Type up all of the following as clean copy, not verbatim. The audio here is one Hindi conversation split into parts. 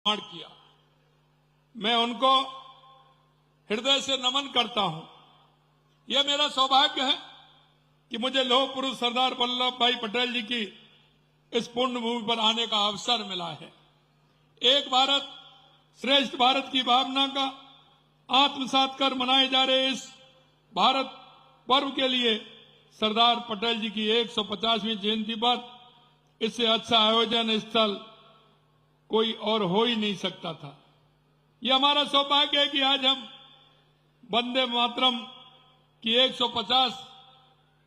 निर्माण किया। मैं उनको हृदय से नमन करता हूं। यह मेरा सौभाग्य है कि मुझे लौह पुरुष सरदार वल्लभ भाई पटेल जी की इस पुण्य भूमि पर आने का अवसर मिला है। एक भारत श्रेष्ठ भारत की भावना का आत्मसात कर मनाए जा रहे इस भारत पर्व के लिए सरदार पटेल जी की 150वीं जयंती पर इससे अच्छा आयोजन स्थल कोई और हो ही नहीं सकता था। यह हमारा सौभाग्य है कि आज हम वंदे मातरम की 150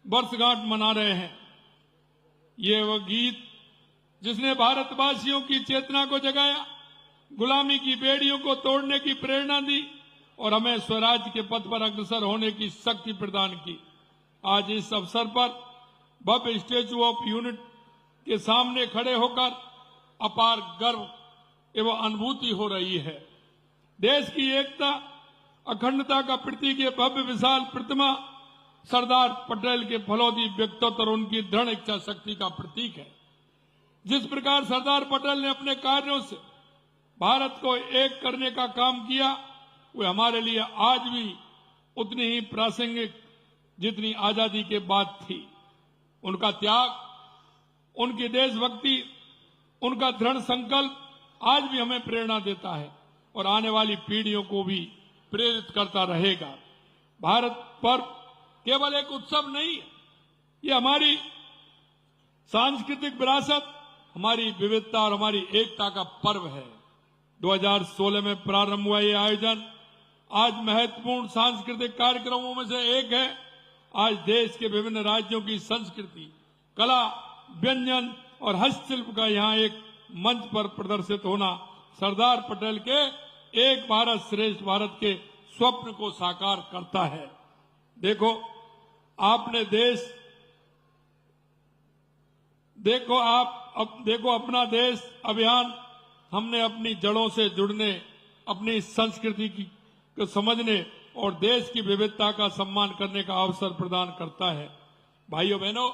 वर्षगांठ मना रहे हैं। ये वह गीत जिसने भारतवासियों की चेतना को जगाया, गुलामी की बेड़ियों को तोड़ने की प्रेरणा दी और हमें स्वराज के पथ पर अग्रसर होने की शक्ति प्रदान की। आज इस अवसर पर भव्य स्टैच्यू ऑफ यूनिटी के सामने खड़े होकर अपार गर्व एवं अनुभूति हो रही है। देश की एकता अखंडता का प्रतीक ये भव्य विशाल प्रतिमा सरदार पटेल के फलौदी व्यक्तित्व और उनकी दृढ़ इच्छा शक्ति का प्रतीक है। जिस प्रकार सरदार पटेल ने अपने कार्यों से भारत को एक करने का काम किया, वह हमारे लिए आज भी उतनी ही प्रासंगिक जितनी आजादी के बाद थी। उनका त्याग, उनकी देशभक्ति, उनका दृढ़ संकल्प आज भी हमें प्रेरणा देता है और आने वाली पीढ़ियों को भी प्रेरित करता रहेगा। भारत पर्व केवल एक उत्सव नहीं है, ये हमारी सांस्कृतिक विरासत, हमारी विविधता और हमारी एकता का पर्व है। 2016 में प्रारंभ हुआ ये आयोजन आज महत्वपूर्ण सांस्कृतिक कार्यक्रमों में से एक है। आज देश के विभिन्न राज्यों की संस्कृति, कला, व्यंजन और हस्तशिल्प का यहाँ एक मंच पर प्रदर्शित होना सरदार पटेल के एक भारत श्रेष्ठ भारत के स्वप्न को साकार करता है। देखो अपना देश अभियान हमने अपनी जड़ों से जुड़ने, अपनी संस्कृति को समझने और देश की विविधता का सम्मान करने का अवसर प्रदान करता है। भाइयों बहनों,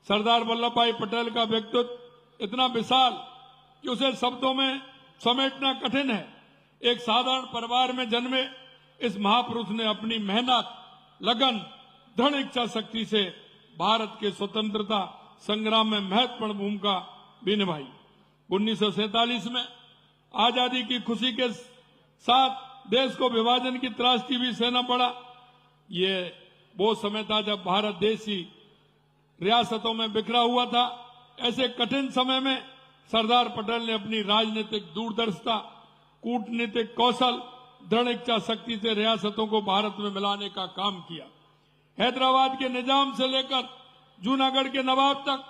सरदार वल्लभ भाई पटेल का व्यक्तित्व इतना विशाल कि उसे शब्दों में समेटना कठिन है। एक साधारण परिवार में जन्मे इस महापुरुष ने अपनी मेहनत, लगन, दृढ़ इच्छा शक्ति से भारत के स्वतंत्रता संग्राम में महत्वपूर्ण भूमिका भी निभाई। 1947 में आजादी की खुशी के साथ देश को विभाजन की त्रासदी भी सहना पड़ा। ये वो समय था जब भारत देश ही रियासतों में बिखरा हुआ था। ऐसे कठिन समय में सरदार पटेल ने अपनी राजनीतिक दूरदर्शिता, कूटनीतिक कौशल, दृढ़ इच्छा शक्ति से रियासतों को भारत में मिलाने का काम किया। हैदराबाद के निजाम से लेकर जूनागढ़ के नवाब तक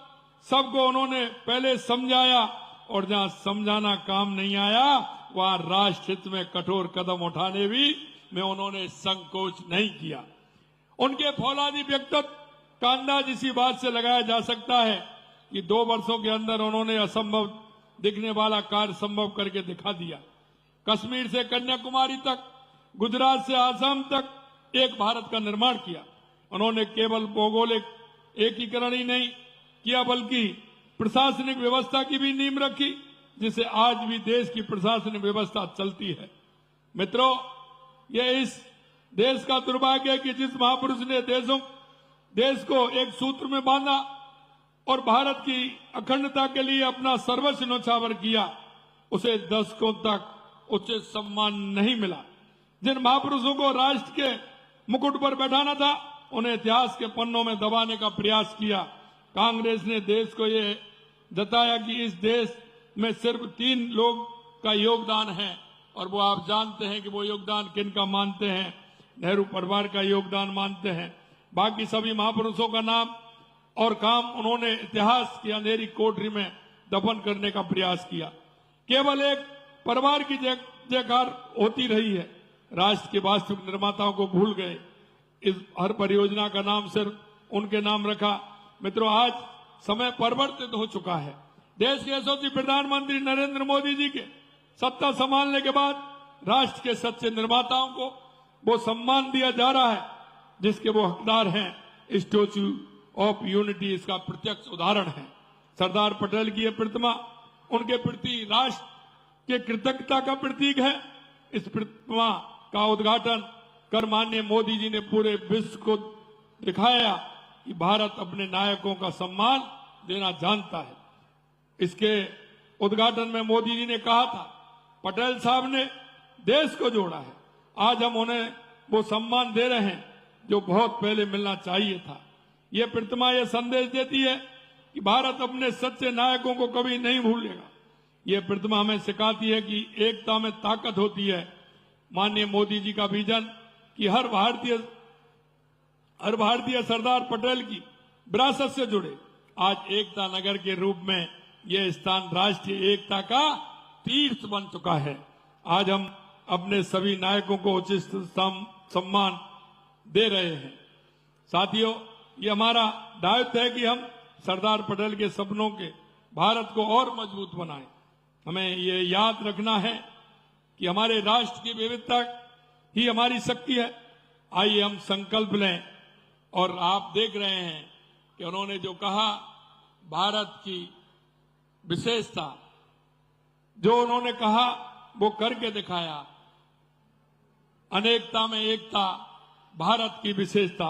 सबको उन्होंने पहले समझाया और जहां समझाना काम नहीं आया वहां राष्ट्र हित में कठोर कदम उठाने में उन्होंने संकोच नहीं किया। उनके फौलादी व्यक्तित्व का अंदाज इसी बात से लगाया जा सकता है कि 2 वर्षों के अंदर उन्होंने असंभव दिखने वाला कार्य संभव करके दिखा दिया। कश्मीर से कन्याकुमारी तक, गुजरात से आसाम तक एक भारत का निर्माण किया। उन्होंने केवल भौगोलिक एकीकरण ही नहीं किया बल्कि प्रशासनिक व्यवस्था की भी नींव रखी, जिससे आज भी देश की प्रशासनिक व्यवस्था चलती है। मित्रों, यह इस देश का दुर्भाग्य है कि जिस महापुरुष ने देश को एक सूत्र में बांधा और भारत की अखंडता के लिए अपना सर्वस्व न्यौछावर किया, उसे दशकों तक उचित सम्मान नहीं मिला। जिन महापुरुषों को राष्ट्र के मुकुट पर बैठाना था, उन्हें इतिहास के पन्नों में दबाने का प्रयास किया। कांग्रेस ने देश को ये जताया कि इस देश में सिर्फ 3 लोग का योगदान है और वो आप जानते हैं कि वो योगदान किनका मानते हैं। नेहरू परिवार का योगदान मानते हैं। बाकी सभी महापुरुषों का नाम और काम उन्होंने इतिहास की अंधेरी कोठरी में दफन करने का प्रयास किया। केवल एक परिवार की जयकार होती रही है। राष्ट्र के वास्तविक निर्माताओं को भूल गए। इस हर परियोजना का नाम सिर्फ उनके नाम रखा। मित्रों, आज समय परिवर्तित हो चुका है। देश के यशस्वी प्रधानमंत्री नरेंद्र मोदी जी के सत्ता संभालने के बाद राष्ट्र के सच्चे निर्माताओं को वो सम्मान दिया जा रहा है जिसके वो हकदार हैं। स्टैच्यू ऑफ यूनिटी इसका प्रत्यक्ष उदाहरण है। सरदार पटेल की यह प्रतिमा उनके प्रति राष्ट्र के कृतज्ञता का प्रतीक है। इस प्रतिमा का उद्घाटन कर माननीय मोदी जी ने पूरे विश्व को दिखाया कि भारत अपने नायकों का सम्मान देना जानता है। इसके उद्घाटन में मोदी जी ने कहा था, पटेल साहब ने देश को जोड़ा है, आज हम उन्हें वो सम्मान दे रहे हैं जो बहुत पहले मिलना चाहिए था। ये प्रतिमा ये संदेश देती है कि भारत अपने सच्चे नायकों को कभी नहीं भूलेगा। ये प्रतिमा हमें सिखाती है कि एकता में ताकत होती है। माननीय मोदी जी का विजन कि हर भारतीय सरदार पटेल की विरासत से जुड़े, आज एकता नगर के रूप में यह स्थान राष्ट्रीय एकता का तीर्थ बन चुका है। आज हम अपने सभी नायकों को उचित सम्मान दे रहे हैं। साथियों, ये हमारा दायित्व है कि हम सरदार पटेल के सपनों के भारत को और मजबूत बनाएं। हमें ये याद रखना है कि हमारे राष्ट्र की विविधता ही हमारी शक्ति है। आइए हम संकल्प लें। और आप देख रहे हैं कि उन्होंने जो कहा, भारत की विशेषता, जो उन्होंने कहा वो करके दिखाया। अनेकता में एकता, भारत की विशेषता।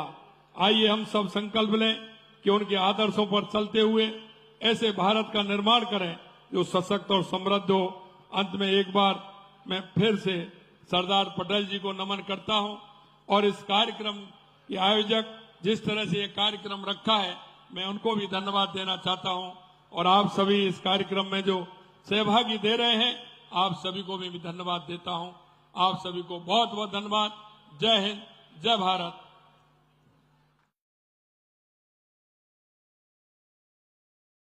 आइए हम सब संकल्प लें कि उनके आदर्शों पर चलते हुए ऐसे भारत का निर्माण करें जो सशक्त और समृद्ध हो। अंत में एक बार मैं फिर से सरदार पटेल जी को नमन करता हूं और इस कार्यक्रम के आयोजक जिस तरह से ये कार्यक्रम रखा है, मैं उनको भी धन्यवाद देना चाहता हूं। और आप सभी इस कार्यक्रम में जो सहभागी दे रहे हैं, आप सभी को भी धन्यवाद देता हूं। आप सभी को बहुत बहुत धन्यवाद। जय हिंद, जय भारत।